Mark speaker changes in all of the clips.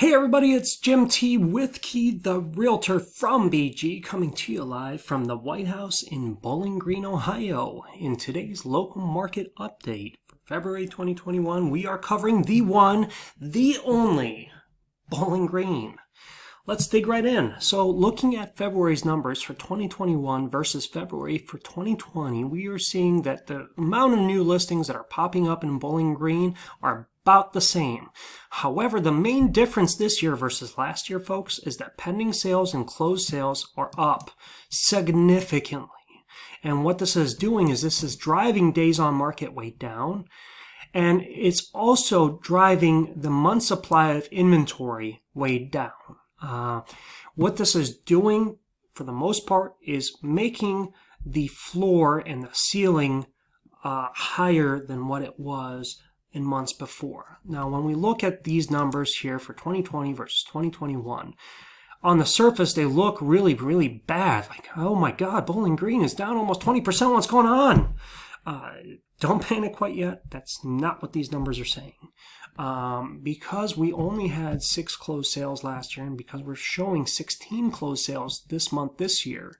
Speaker 1: Hey everybody, it's Jim T with Key, the realtor from BG, coming to you live from the White House in Bowling Green, Ohio. In today's local market update for February 2021, we are covering the one, the only Bowling Green. Let's dig right in. So looking at February's numbers for 2021 versus February for 2020, we are seeing that the amount of new listings that are popping up in Bowling Green are about the same. However, the main difference this year versus last year, folks, is that pending sales and closed sales are up significantly. And what this is doing is this is driving days on market way down. And it's also driving the month supply of inventory way down. What this is doing, for the most part, is making the floor and the ceiling higher than what it was in months before. Now, when we look at these numbers here for 2020 versus 2021, on the surface, they look really, really bad. Like, oh my God, Bowling Green is down almost 20%. What's going on? Don't panic quite yet. That's not what these numbers are saying. Because we only had 6 closed sales last year, and because we're showing 16 closed sales this month this year,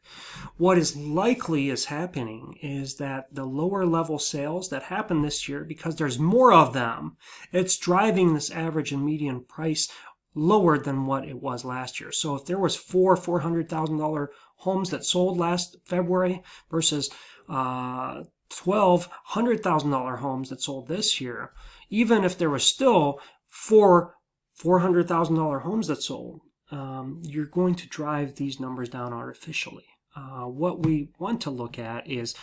Speaker 1: what is likely is happening is that the lower level sales that happen this year, because there's more of them, it's driving this average and median price lower than what it was last year. So if there was four $400,000 homes that sold last February versus 12 $100,000 homes that sold this year, even if there was still four $400,000 homes that sold, you're going to drive these numbers down artificially. What we want to look at is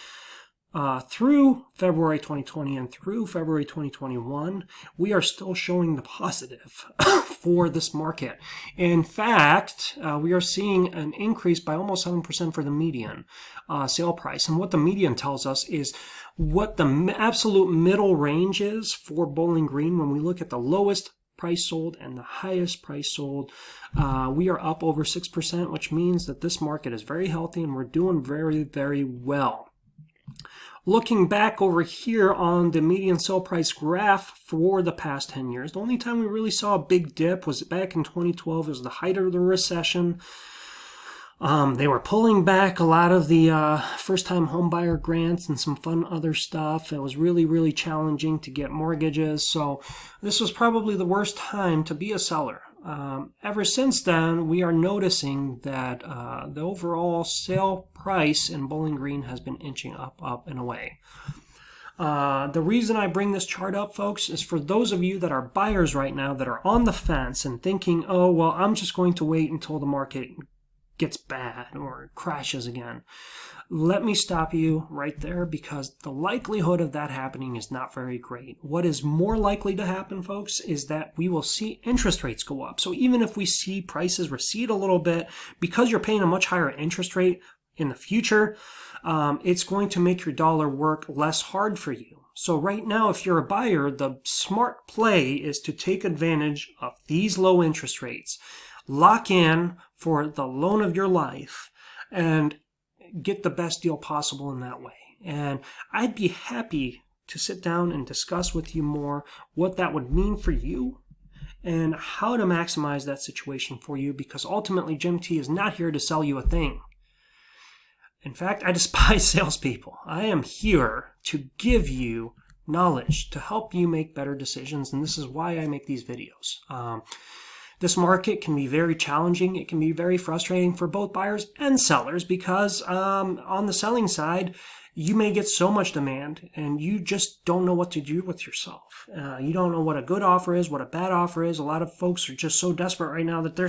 Speaker 1: through February 2020 and through February 2021, we are still showing the positive for this market. In fact, we are seeing an increase by almost 7% for the median sale price. And what the median tells us is what the absolute middle range is for Bowling Green. When we look at the lowest price sold and the highest price sold, we are up over 6%, which means that this market is very healthy and we're doing very, very well. Looking back over here on the median sale price graph for the past 10 years, the only time we really saw a big dip was back in 2012. It was the height of the recession. They were pulling back a lot of the first-time homebuyer grants and some fun other stuff. It was really, really challenging to get mortgages. So this was probably the worst time to be a seller. Ever since then, we are noticing that the overall sale price in Bowling Green has been inching up and away. The reason I bring this chart up, folks, is for those of you that are buyers right now that are on the fence and thinking, oh, well, I'm just going to wait until the market gets bad or crashes again. Let me stop you right there, because the likelihood of that happening is not very great. What is more likely to happen, folks, is that we will see interest rates go up. So even if we see prices recede a little bit, because you're paying a much higher interest rate in the future, it's going to make your dollar work less hard for you. So right now, if you're a buyer, the smart play is to take advantage of these low interest rates, lock in for the loan of your life, and get the best deal possible in that way. And I'd be happy to sit down and discuss with you more what that would mean for you and how to maximize that situation for you, because ultimately Jim T is not here to sell you a thing. In fact, I despise salespeople. I am here to give you knowledge to help you make better decisions, and this is why I make these videos. This market can be very challenging. It can be very frustrating for both buyers and sellers, because on the selling side, you may get so much demand and you just don't know what to do with yourself. You don't know what a good offer is, what a bad offer is. A lot of folks are just so desperate right now that they're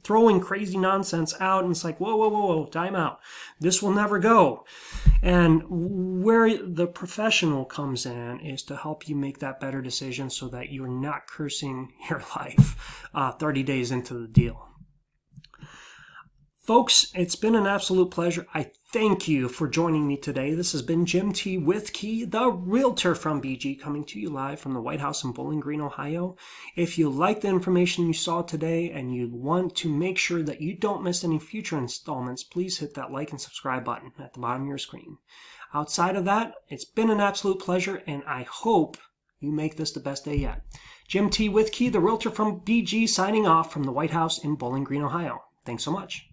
Speaker 1: throwing crazy nonsense out, and it's like, whoa, time out. This will never go. And where the professional comes in is to help you make that better decision so that you're not cursing your life 30 days into the deal. Folks, it's been an absolute pleasure. I thank you for joining me today. This has been Jim T with Key, the realtor from BG, coming to you live from the White House in Bowling Green, Ohio. If you like the information you saw today and you want to make sure that you don't miss any future installments, please hit that like and subscribe button at the bottom of your screen. Outside of that, it's been an absolute pleasure, and I hope you make this the best day yet. Jim T. with Key, the realtor from BG, signing off from the White House in Bowling Green, Ohio. Thanks so much.